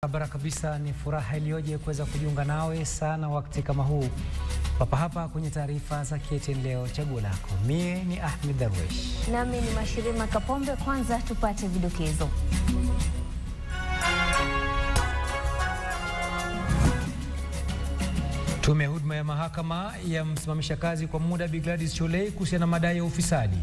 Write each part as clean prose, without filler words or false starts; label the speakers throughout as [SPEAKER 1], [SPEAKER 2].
[SPEAKER 1] Barabara kabisa, ni furaha iliyoje kuweza kujiunga nawe sana wakati kama huu hapa kwenye taarifa za KTN Leo, chaguo lako. Mie ni Ahmed Darwesh.
[SPEAKER 2] Nami ni Mashirima Kapombe. Kwanza tupate vidokezo.
[SPEAKER 1] Tume ya huduma ya mahakama yamsimamisha kazi kwa muda Bi Gladys Sholei kuhusiana na madai ya ufisadi.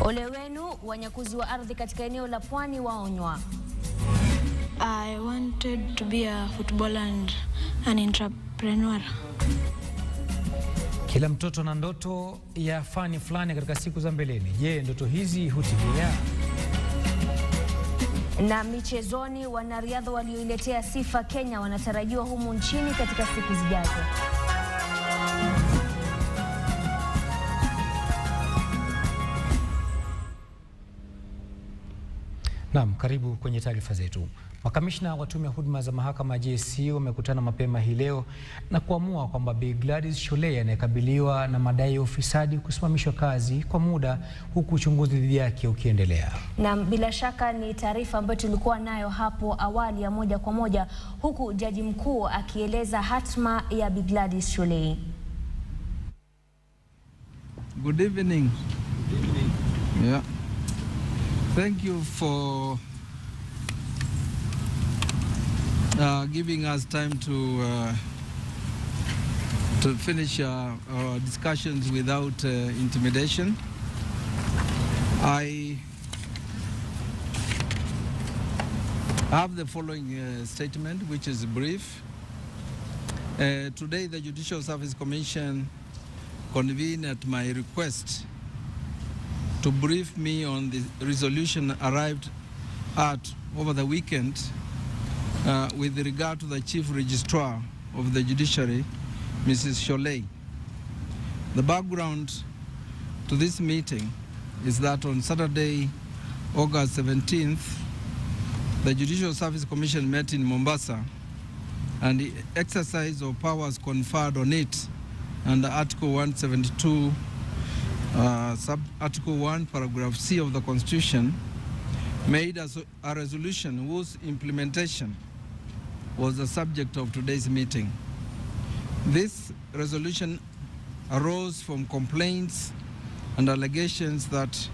[SPEAKER 2] Ole wenu, wanyakuzi wa ardhi katika eneo la Pwani waonywa.
[SPEAKER 3] I wanted to be a footballer and an entrepreneur.
[SPEAKER 1] Kila mtoto na ndoto ya fani fulani katika siku za mbeleni. Je, ndoto hizi hutimia?
[SPEAKER 2] Na michezoni, wanariadha walioiletea sifa Kenya wanatarajiwa humu nchini katika siku zijazo.
[SPEAKER 1] Naam, karibu kwenye taarifa zetu. Makamishna wa tume ya huduma za mahakama JSC wamekutana mapema hii leo na kuamua kwamba Bi Gladys Sholei anayekabiliwa na madai ya ufisadi kusimamishwa kazi kwa muda huku uchunguzi dhidi yake ukiendelea.
[SPEAKER 2] Na bila shaka ni taarifa ambayo tulikuwa nayo hapo awali ya moja kwa moja, huku jaji mkuu akieleza hatma ya Bi Gladys Sholei.
[SPEAKER 4] Good evening. Good evening. Yeah. Thank you for giving us time to finish our discussions without intimidation. I have the following statement, which is brief. Today, the Judicial Service Commission convened at my request to brief me on the resolution arrived at over the weekend with regard to the Chief Registrar of the Judiciary, Mrs. Sholei. The background to this meeting is that on Saturday, August 17th, the Judicial Service Commission met in Mombasa, and the exercise of powers conferred on it under Article 172 Sub-Article 1, Paragraph C of the Constitution, made a resolution whose implementation was the subject of today's meeting. This resolution arose from complaints and allegations that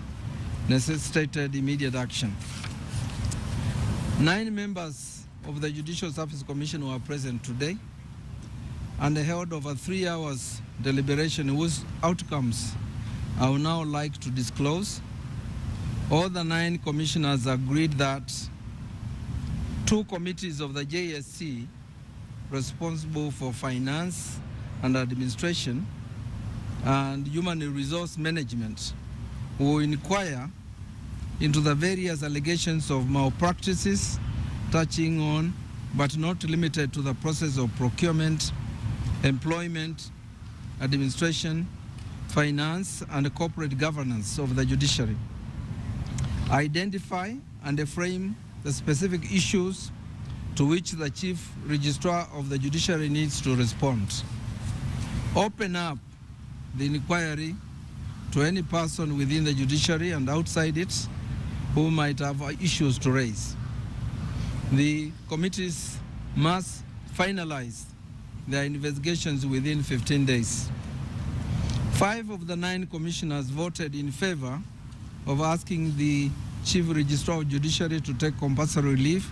[SPEAKER 4] necessitated immediate action. 9 members of the Judicial Service Commission were present today and held over 3 hours deliberation whose outcomes I would now like to disclose. All the 9 commissioners agreed that 2 committees of the JSC responsible for finance and administration and human resource management will inquire into the various allegations of malpractices touching on, but not limited to, the process of procurement, employment, administration, finance and corporate governance of the judiciary, identify and frame the specific issues to which the Chief Registrar of the Judiciary needs to respond, open up the inquiry to any person within the judiciary and outside it who might have issues to raise. The committees must finalize their investigations within 15 days. 5 of the 9 commissioners voted in favor of asking the Chief Registrar of Judiciary to take compulsory leave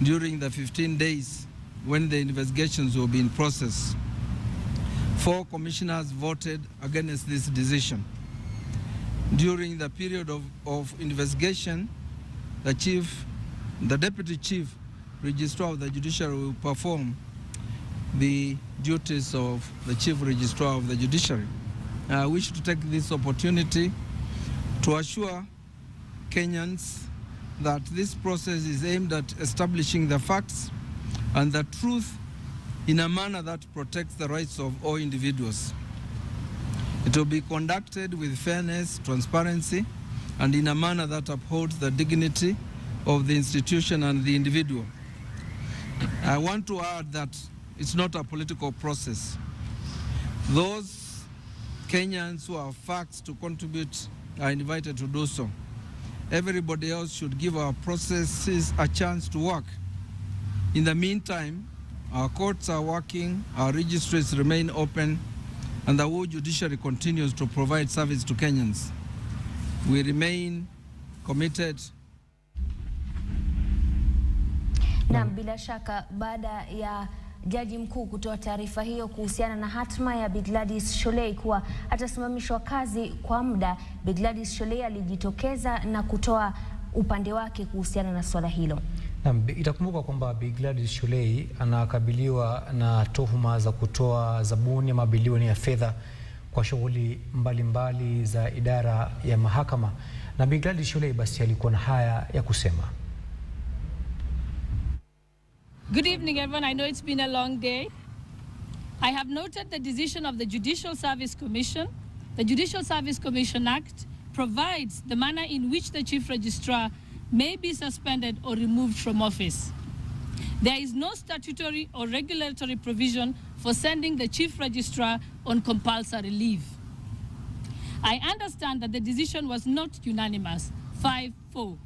[SPEAKER 4] during the 15 days when the investigations will be in process. 4 commissioners voted against this decision. During the period of investigation, the Deputy Chief Registrar of the Judiciary will perform the duties of the Chief Registrar of the Judiciary. I wish to take this opportunity to assure Kenyans that this process is aimed at establishing the facts and the truth in a manner that protects the rights of all individuals. It will be conducted with fairness, transparency, and in a manner that upholds the dignity of the institution and the individual. I want to add that it's not a political process. Those Kenyans who have facts to contribute are invited to do so. everybody else should give our processes a chance to work. In the meantime, our courts are working, our registries remain open, and the whole judiciary continues to provide service to Kenyans. We remain committed.
[SPEAKER 2] Na bila shaka baada ya Jaji mkuu kutoa taarifa hiyo kuhusiana na hatma ya Bi Gladys Sholei kuwa atasimamishwa kazi kwa muda, Bi Gladys Sholei alijitokeza na kutoa upande wake kuhusiana na swala hilo.
[SPEAKER 1] Itakumbuka kwamba Bi Gladys Sholei anakabiliwa na tuhuma za kutoa zabuni ya mabilioni ya fedha kwa shughuli mbalimbali za idara ya mahakama, na Bi Gladys Sholei basi alikuwa na haya ya kusema.
[SPEAKER 5] Good evening, everyone. I know it's been a long day. I have noted the decision of the Judicial Service Commission. The Judicial Service Commission Act provides the manner in which the Chief Registrar may be suspended or removed from office. There is no statutory or regulatory provision for sending the Chief Registrar on compulsory leave. I understand that the decision was not unanimous, 5-4.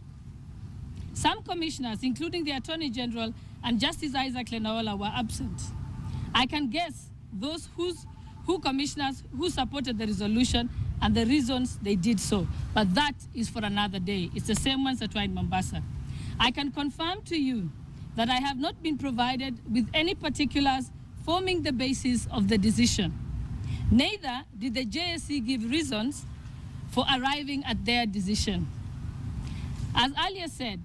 [SPEAKER 5] Some commissioners, including the Attorney General and Justice Isaac Lenaola, were absent. I can guess those commissioners who supported the resolution and the reasons they did so, but that is for another day. It's the same ones that were in Mombasa. I can confirm to you that I have not been provided with any particulars forming the basis of the decision. Neither did the JSC give reasons for arriving at their decision. As earlier said,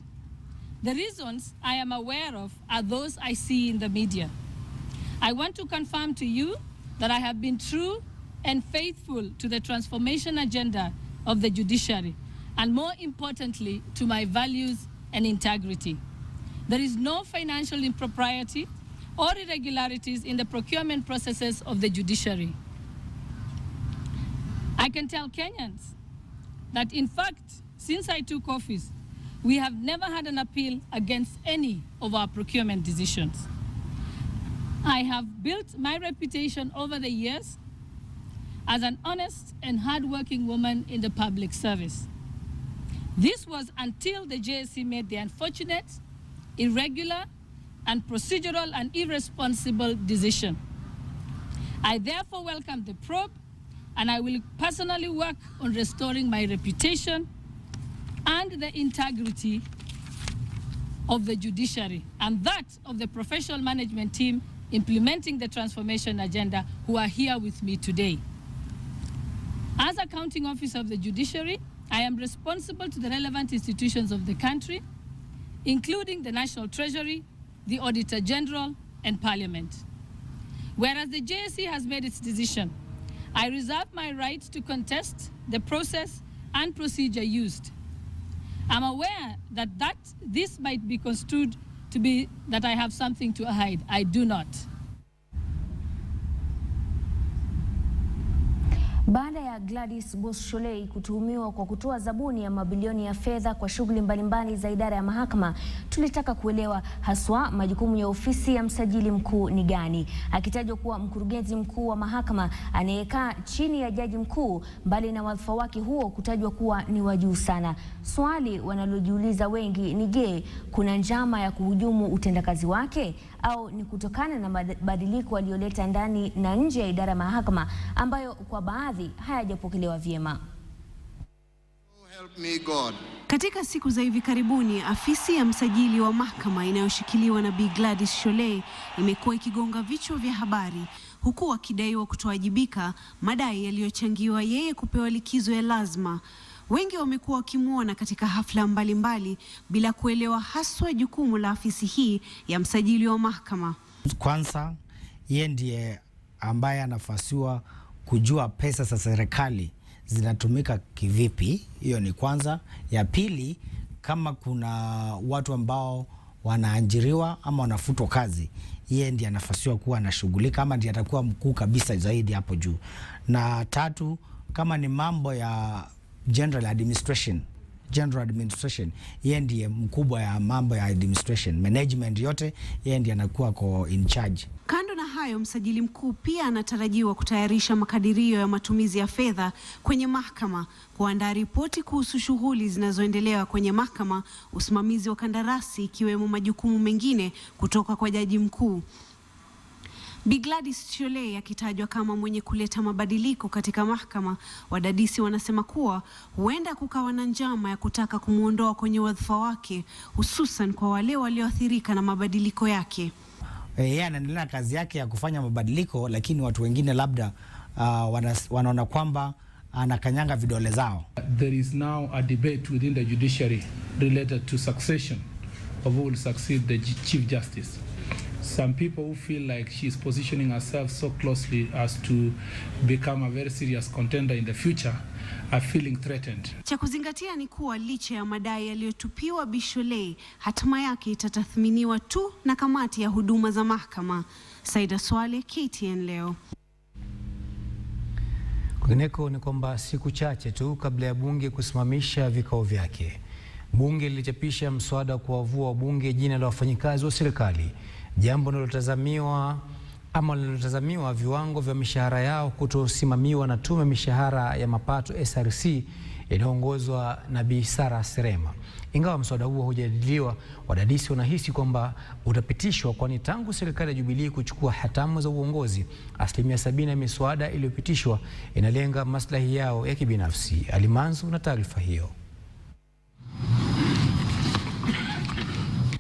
[SPEAKER 5] the reasons I am aware of are those I see in the media. I want to confirm to you that I have been true and faithful to the transformation agenda of the judiciary, and more importantly, to my values and integrity. There is no financial impropriety or irregularities in the procurement processes of the judiciary. I can tell Kenyans that, in fact, since I took office, we have never had an appeal against any of our procurement decisions. I have built my reputation over the years as an honest and hardworking woman in the public service. This was until the JSC made the unfortunate, irregular, and procedural and irresponsible decision. I therefore welcome the probe, and I will personally work on restoring my reputation and the integrity of the judiciary and that of the professional management team implementing the transformation agenda, who are here with me today. As accounting officer of the judiciary, I am responsible to the relevant institutions of the country, including the National Treasury, the Auditor General, and Parliament. Whereas the JSC has made its decision, I reserve my right to contest the process and procedure used. I'm aware that this might be construed to be that I have something to hide. I do not.
[SPEAKER 2] Baada ya Gladys Sholei kutuhumiwa kwa kutoa zabuni ya mabilioni ya fedha kwa shughuli mbalimbali za idara ya mahakama, tulitaka kuelewa haswa majukumu ya ofisi ya msajili mkuu ni gani, akitajwa kuwa mkurugenzi mkuu wa mahakama anayekaa chini ya jaji mkuu, mbali na wadhifa wake huo kutajwa kuwa ni wa juu sana. Swali wanalojiuliza wengi ni je, kuna njama ya kuhujumu utendakazi wake, au ni kutokana na mabadiliko aliyoleta ndani na nje ya idara ya mahakama ambayo kwa baadhi hayajapokelewa vyema.
[SPEAKER 6] Help me God.
[SPEAKER 7] Katika siku za hivi karibuni, afisi ya msajili wa mahakama inayoshikiliwa na Bi Gladys Sholei imekuwa ikigonga vichwa vya habari, huku akidaiwa kutowajibika, madai yaliyochangiwa yeye kupewa likizo ya lazima. Wengi wamekuwa wakimuona katika hafla mbalimbali bila kuelewa haswa jukumu la afisi hii ya msajili wa mahakama.
[SPEAKER 8] Kwanza, yeye ndiye ambaye anafasiwa kujua pesa za serikali zinatumika kivipi. Hiyo ni kwanza. Ya pili, kama kuna watu ambao wanaajiriwa ama wanafutwa kazi, yeye ndiye anafasiwa kuwa anashughulika, ama ndiye atakuwa mkuu kabisa zaidi hapo juu. Na tatu, kama ni mambo ya general administration, yeye ndiye mkubwa ya mambo ya administration, management yote, yeye ndiye anakuwa in charge.
[SPEAKER 7] Kando na hayo, msajili mkuu pia anatarajiwa kutayarisha makadirio ya matumizi ya fedha kwenye mahakama, kuandaa ripoti kuhusu shughuli zinazoendelea kwenye mahakama, usimamizi wa kandarasi, ikiwemo majukumu mengine kutoka kwa jaji mkuu. Bi Gladys Sholei akitajwa kama mwenye kuleta mabadiliko katika mahakama, wadadisi wanasema kuwa huenda kukawa na njama ya kutaka kumuondoa kwenye wadhifa wake, hususan kwa wale walioathirika na mabadiliko yake.
[SPEAKER 8] Yeye anaendelea kazi yake ya kufanya mabadiliko, lakini watu wengine labda wanaona kwamba anakanyanga vidole zao.
[SPEAKER 9] There is now a debate within the judiciary related to succession of who will succeed the Chief Justice. Some people who feel like she's positioning herself so closely as to become a very serious contender in the future are feeling threatened.
[SPEAKER 7] Cha kuzingatia ni kuwa licha ya madai yaliyotupiwa Bi Sholei, hatima yake itatathminiwa tu na kamati ya huduma za mahakama. Saida Swale, KTN Leo.
[SPEAKER 1] Kwingineko ni kwamba siku chache tu kabla ya bunge kusimamisha vikao vyake, bunge lilichapisha mswada wa kuwavua wabunge jina la wafanyikazi wa serikali, jambo linalotazamiwa viwango vya mishahara yao kutosimamiwa na tume mishahara ya mapato SRC inayoongozwa na Bi Sara Serema. Ingawa mswada huo hujadiliwa, wadadisi wanahisi kwamba utapitishwa, kwani tangu serikali ya Jubilee kuchukua hatamu za uongozi, 70% ya miswada iliyopitishwa inalenga maslahi yao ya kibinafsi. Alimanzu na taarifa hiyo.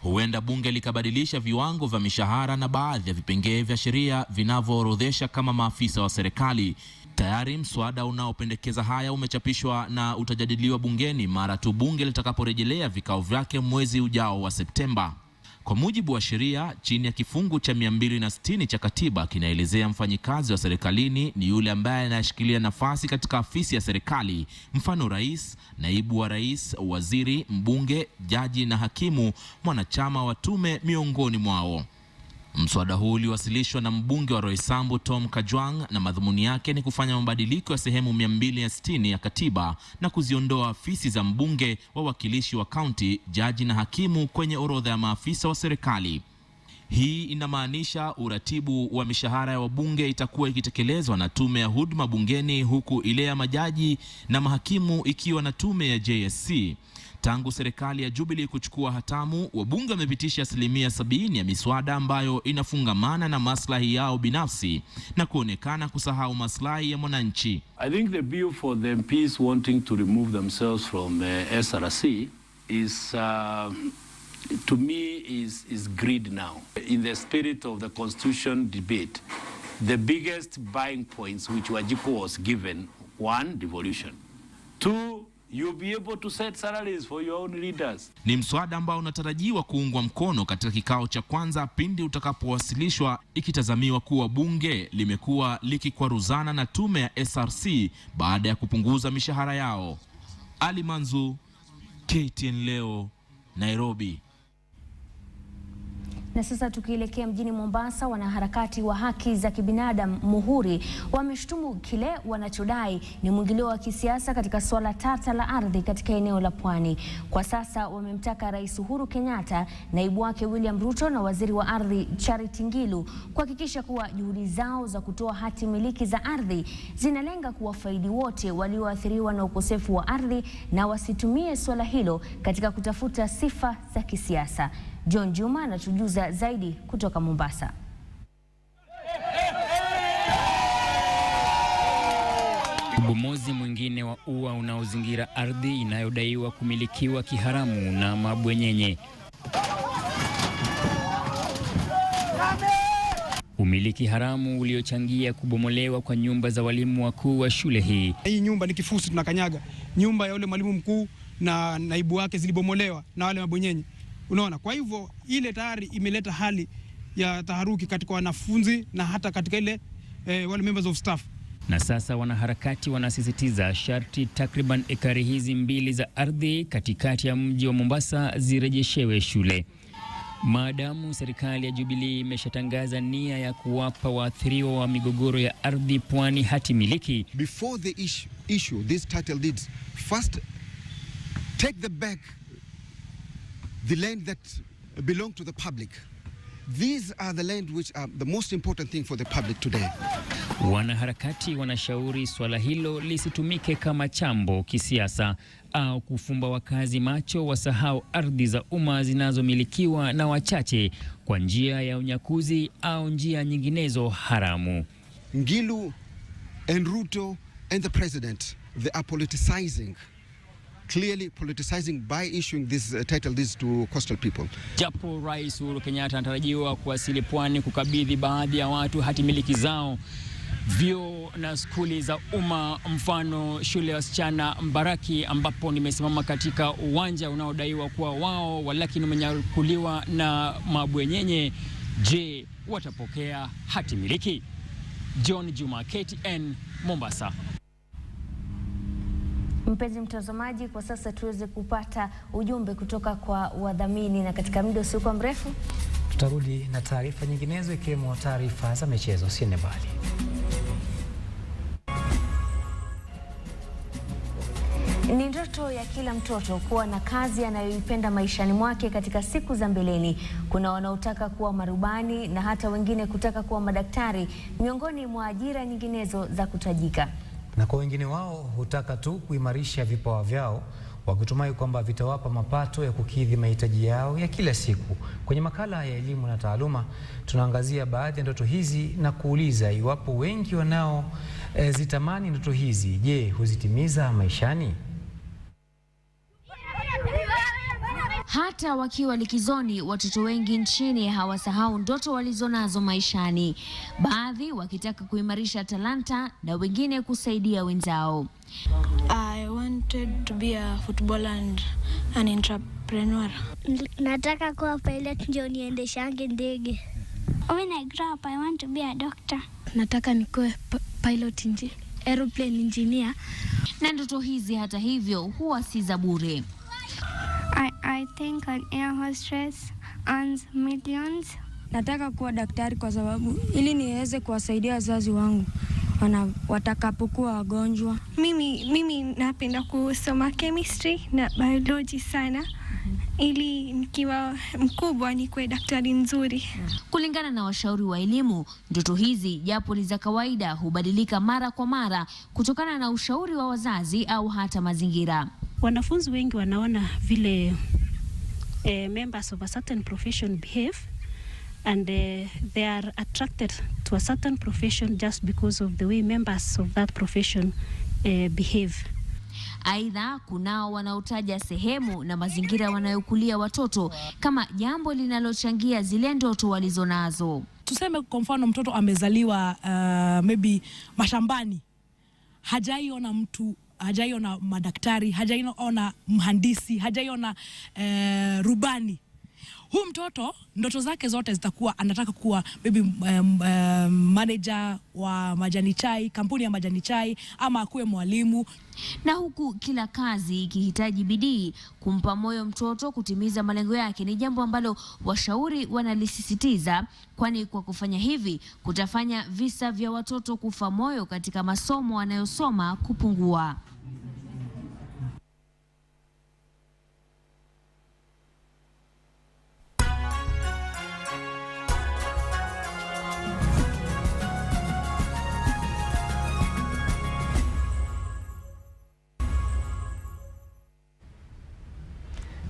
[SPEAKER 10] Huenda bunge likabadilisha viwango vya mishahara na baadhi ya vipengee vya sheria vinavyoorodhesha kama maafisa wa serikali. Tayari mswada unaopendekeza haya umechapishwa na utajadiliwa bungeni mara tu bunge litakaporejelea vikao vyake mwezi ujao wa Septemba. Kwa mujibu wa sheria, chini ya kifungu cha 260 cha katiba kinaelezea mfanyikazi wa serikalini ni yule ambaye anashikilia nafasi katika afisi ya serikali, mfano rais, naibu wa rais, waziri, mbunge, jaji na hakimu, mwanachama wa tume miongoni mwao. Mswada huu uliwasilishwa na mbunge wa Roysambu Tom Kajwang, na madhumuni yake ni kufanya mabadiliko ya sehemu 260 ya katiba na kuziondoa afisi za mbunge, wawakilishi wa kaunti, jaji na hakimu kwenye orodha ya maafisa wa serikali. Hii inamaanisha uratibu wa mishahara ya wabunge itakuwa ikitekelezwa na tume ya huduma bungeni, huku ile ya majaji na mahakimu ikiwa na tume ya JSC. Tangu serikali ya Jubilee kuchukua hatamu, wabunge wamepitisha 70% ya miswada ambayo inafungamana na maslahi yao binafsi na kuonekana kusahau maslahi ya mwananchi.
[SPEAKER 11] I think the bill for the MPs wanting to remove themselves from SRC is to me is greed now. In the spirit of the constitution debate, the biggest buying points which Wajiko was given: 1, devolution; 2, you'll be able to set salaries for your own leaders.
[SPEAKER 10] Ni mswada ambao unatarajiwa kuungwa mkono katika kikao cha kwanza pindi utakapowasilishwa, ikitazamiwa kuwa bunge limekuwa likikwaruzana na tume ya SRC baada ya kupunguza mishahara yao. Ali Manzu, KTN Leo, Nairobi.
[SPEAKER 2] Na sasa tukielekea mjini Mombasa, wanaharakati wa haki za kibinadamu Muhuri wameshtumu kile wanachodai ni mwingilio wa kisiasa katika swala tata la ardhi katika eneo la Pwani. Kwa sasa wamemtaka Rais Uhuru Kenyatta, naibu wake William Ruto na waziri wa ardhi Charity Ngilu kuhakikisha kuwa juhudi zao za kutoa hati miliki za ardhi zinalenga kuwafaidi wote walioathiriwa na ukosefu wa ardhi na wasitumie swala hilo katika kutafuta sifa za kisiasa. John Juma anatujuza zaidi kutoka Mombasa.
[SPEAKER 12] Ubomozi mwingine wa ua unaozingira ardhi inayodaiwa kumilikiwa kiharamu na mabwenyenye. Umiliki haramu uliochangia kubomolewa kwa nyumba za walimu wakuu wa shule hii.
[SPEAKER 13] Hii nyumba ni kifusi tunakanyaga. Nyumba ya yule mwalimu mkuu na naibu wake zilibomolewa na wale mabwenyenye. Unaona, kwa hivyo ile tayari imeleta hali ya taharuki katika wanafunzi na hata katika ile wale members of staff.
[SPEAKER 12] Na sasa wanaharakati wanasisitiza sharti takriban ekari hizi 2 za ardhi katikati ya mji wa Mombasa zirejeshewe shule. Maadamu serikali ya Jubilee imeshatangaza nia ya kuwapa waathiriwa wa migogoro ya ardhi Pwani hati miliki.
[SPEAKER 14] Before they issue these title deeds, first take the back the land that belong to the public. These are the land which are the most important thing for the public today.
[SPEAKER 12] Wanaharakati wanashauri swala hilo lisitumike kama chambo kisiasa au kufumba wakazi macho wasahau ardhi za umma zinazomilikiwa na wachache kwa njia ya unyakuzi au njia nyinginezo haramu.
[SPEAKER 14] Ngilu and Ruto and the president, they are politicizing, clearly politicizing by issuing this title deeds to coastal people.
[SPEAKER 12] Japo Rais Uhuru Kenyatta anatarajiwa kuwasili pwani kukabidhi baadhi ya watu hati miliki zao, vyuo na skuli za umma, mfano shule ya wasichana Mbaraki ambapo nimesimama katika uwanja unaodaiwa kuwa wao walakini umenyakuliwa na mabwenyenye, je, watapokea hati miliki? John Juma, KTN, Mombasa.
[SPEAKER 2] Mpenzi mtazamaji, kwa sasa tuweze kupata ujumbe kutoka kwa wadhamini, na katika muda usiokuwa mrefu
[SPEAKER 1] tutarudi na taarifa nyinginezo ikiwemo taarifa za michezo. Usiende mbali.
[SPEAKER 2] Ni ndoto ya kila mtoto kuwa na kazi anayoipenda maishani mwake katika siku za mbeleni. Kuna wanaotaka kuwa marubani na hata wengine kutaka kuwa madaktari, miongoni mwa ajira nyinginezo za kutajika.
[SPEAKER 1] Na kwa wengine wao hutaka tu kuimarisha vipawa vyao, wakitumai kwamba vitawapa mapato ya kukidhi mahitaji yao ya kila siku. Kwenye makala ya elimu na taaluma, tunaangazia baadhi ya ndoto hizi na kuuliza iwapo wengi wanao zitamani ndoto hizi, je, huzitimiza maishani?
[SPEAKER 2] Hata wakiwa likizoni, watoto wengi nchini hawasahau ndoto walizonazo maishani, baadhi wakitaka kuimarisha talanta na wengine kusaidia wenzao.
[SPEAKER 3] I wanted to be a footballer and an entrepreneur.
[SPEAKER 15] Nataka kuwa pilot ndio niendeshange ndege. When I grow up, I want to be a doctor.
[SPEAKER 3] Nataka nikuwe pilot aeroplane engineer.
[SPEAKER 2] Na ndoto hizi hata hivyo huwa si za bure.
[SPEAKER 15] I think an air hostess earns millions.
[SPEAKER 3] Nataka kuwa daktari kwa sababu ili niweze kuwasaidia wazazi wangu watakapokuwa wagonjwa.
[SPEAKER 15] Mimi napenda kusoma chemistry na biology sana. Ili nikiwa mkubwa nikuwe daktari nzuri.
[SPEAKER 2] Kulingana na washauri wa elimu, ndoto hizi japo ni za kawaida hubadilika mara kwa mara kutokana na ushauri wa wazazi au hata mazingira.
[SPEAKER 16] Wanafunzi wengi wanaona vile members of a certain profession behave, and they are attracted to a certain profession just because of the way members of that profession behave.
[SPEAKER 2] Aidha, kunao wanaotaja sehemu na mazingira wanayokulia watoto kama jambo linalochangia zile ndoto walizonazo.
[SPEAKER 17] Tuseme kwa mfano mtoto amezaliwa maybe mashambani, hajaiona mtu, hajaiona madaktari, hajaiona mhandisi, hajaiona rubani. Huyu mtoto ndoto zake zote zitakuwa anataka kuwa maybe manager wa majani chai, kampuni ya majani chai, ama akuwe mwalimu.
[SPEAKER 2] Na huku kila kazi ikihitaji bidii, kumpa moyo mtoto kutimiza malengo yake ni jambo ambalo washauri wanalisisitiza, kwani kwa kufanya hivi kutafanya visa vya watoto kufa moyo katika masomo wanayosoma kupungua.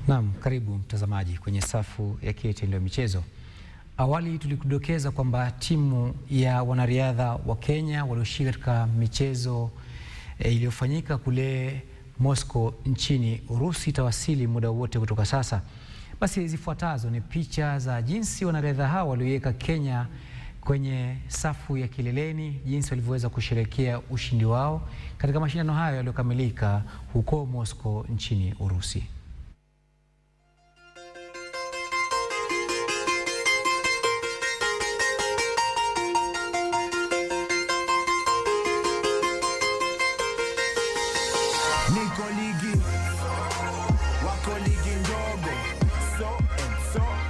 [SPEAKER 1] Naam, karibu mtazamaji kwenye safu ya KTN Leo michezo. Awali tulikudokeza kwamba timu ya wanariadha wa Kenya walioshiriki katika michezo iliyofanyika kule Moscow nchini Urusi itawasili muda wote kutoka sasa. Basi zifuatazo ni picha za jinsi wanariadha hao walioweka Kenya kwenye safu ya kileleni, jinsi walivyoweza kusherehekea ushindi wao katika mashindano hayo yaliyokamilika huko Moscow nchini Urusi.
[SPEAKER 18] Niko ligi, wako ligi ndogo, so,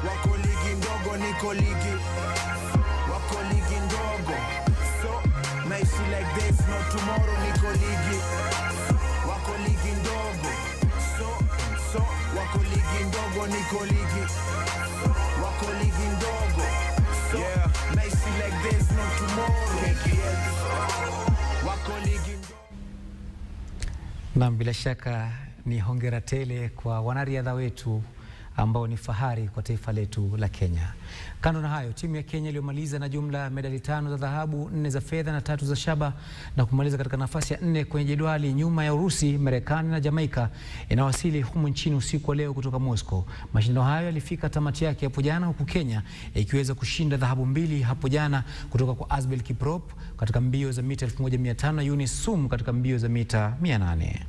[SPEAKER 18] wako ligi ndogo, niko ligi, wako ligi ndogo, so, naishi like there's no tomorrow, niko ligi, wako ligi ndogo, so, wako ligi ndogo, niko ligi, wako ligi ndogo. So, Messi like there's no tomorrow. KTN wako ligi.
[SPEAKER 1] Na bila shaka ni hongera tele kwa wanariadha wetu ambao ni fahari kwa taifa letu la Kenya. Kando na hayo, timu ya Kenya iliyomaliza na jumla ya medali 5 za dhahabu, 4 za fedha na 3 za shaba na kumaliza katika nafasi ya 4 kwenye jedwali nyuma ya Urusi, Marekani na Jamaika inawasili humu nchini usiku wa leo kutoka Moscow. Mashindano hayo yalifika tamati yake hapo jana, huku Kenya ikiweza kushinda dhahabu 2 hapo jana kutoka kwa Asbel Kiprop katika mbio za mita 1500 na Eunice Sum katika mbio za mita 800.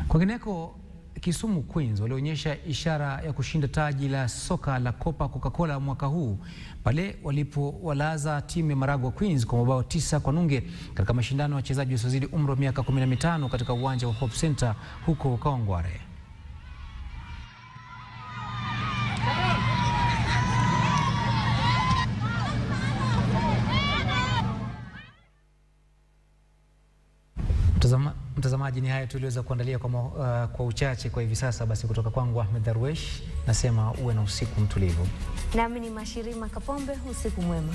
[SPEAKER 1] Kwingineko, Kisumu Queens walionyesha ishara ya kushinda taji la soka la Coca-Cola mwaka huu pale walipowalaza timu ya Maragua Queens kwa mabao 9-0 katika mashindano ya wachezaji wasiozidi umri wa miaka 15 katika uwanja wa Hope Center huko Kawangware. Mtazamaji, ni haya tuliweza kuandalia kwa uchache kwa hivi sasa. Basi kutoka kwangu Ahmed Darwesh nasema uwe na usiku mtulivu.
[SPEAKER 2] Nami ni Mashirima Kapombe, usiku mwema.